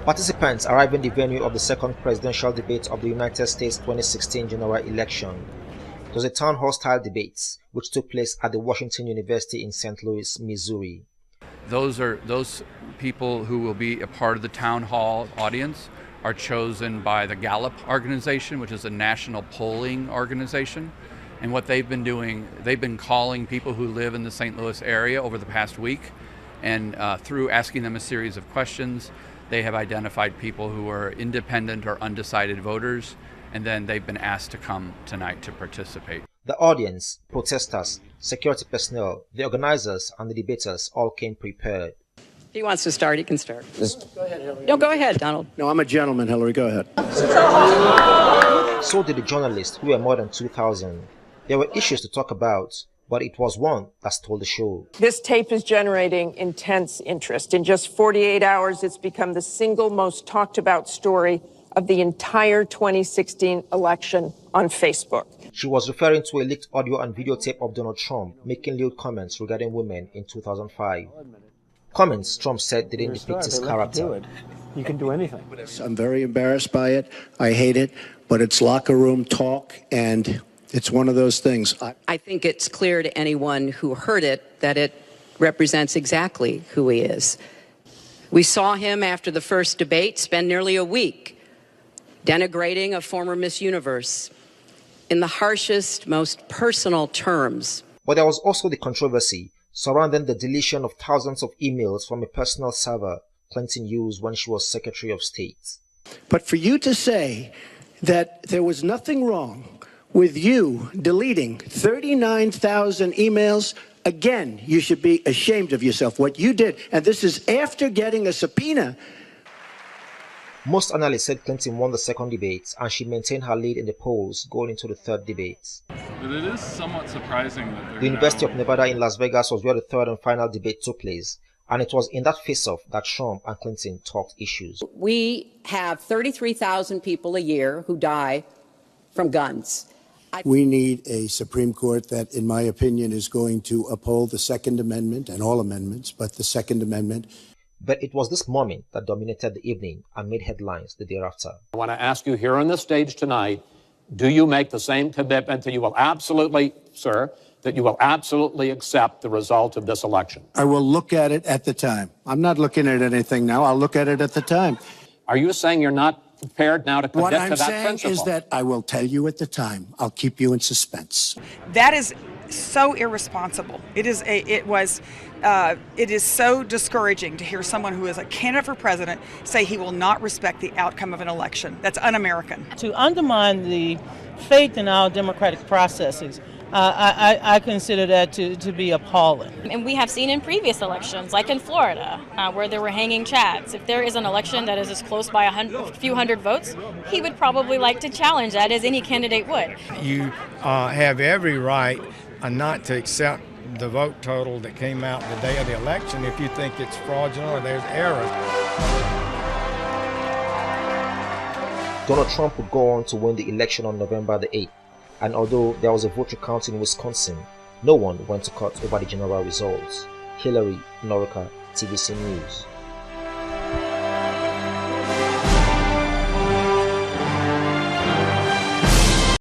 Participants arrived in the venue of the second presidential debate of the United States 2016 general election. It was a town hall-style debate which took place at the Washington University in St. Louis, Missouri. Those people who will be a part of the town hall audience are chosen by the Gallup organization, which is a national polling organization. And what they've been doing, they've been calling people who live in the St. Louis area over the past week, and through asking them a series of questions, they have identified people who are independent or undecided voters, and then they've been asked to come tonight to participate. The audience, protesters, security personnel, the organizers, and the debaters all came prepared. If he wants to start, he can start. Go ahead, Hillary. No, go ahead, Donald. No, I'm a gentleman, Hillary. Go ahead. So did the journalists, who were more than 2,000. There were issues to talk about, but it was one that stole the show. This tape is generating intense interest. In just 48 hours, it's become the single most talked about story of the entire 2016 election on Facebook. She was referring to a leaked audio and videotape of Donald Trump making lewd comments regarding women in 2005. Comments Trump said didn't depict his character. You can do anything. I'm very embarrassed by it. I hate it, but it's locker room talk, and it's one of those things. I think it's clear to anyone who heard it that it represents exactly who he is. We saw him after the first debate spend nearly a week denigrating a former Miss Universe in the harshest, most personal terms. But there was also the controversy surrounding the deletion of thousands of emails from a personal server Clinton used when she was Secretary of State. But for you to say that there was nothing wrong with you deleting 39,000 emails, again, you should be ashamed of yourself, what you did. And this is after getting a subpoena. Most analysts said Clinton won the second debate, and she maintained her lead in the polls going into the third debate. But it is somewhat surprising that the University of Nevada in Las Vegas was where the third and final debate took place, and it was in that face-off that Trump and Clinton talked issues. We have 33,000 people a year who die from guns. We need a Supreme Court that, in my opinion, is going to uphold the Second Amendment and all amendments, but the Second Amendment. But it was this moment that dominated the evening and made headlines the day after. I want to ask you here on the stage tonight, do you make the same commitment that you will absolutely, sir, that you will absolutely accept the result of this election? I will look at it at the time. I'm not looking at anything now. I'll look at it at the time. Are you saying you're not prepared now to commit to that principle? What I'm saying is that I will tell you at the time. I'll keep you in suspense. That is so irresponsible. It is so discouraging to hear someone who is a candidate for president say he will not respect the outcome of an election. That's un-American. To undermine the faith in our democratic processes, I consider that to be appalling. And we have seen in previous elections, like in Florida, where there were hanging chads. If there is an election that is as close by a few hundred votes, he would probably like to challenge that, as any candidate would. You have every right not to accept the vote total that came out the day of the election if you think it's fraudulent or there's errors. Donald Trump would go on to win the election on November the 8th, and although there was a vote recount in Wisconsin, no one went to court over the general results. Hillary Norica, TVC News.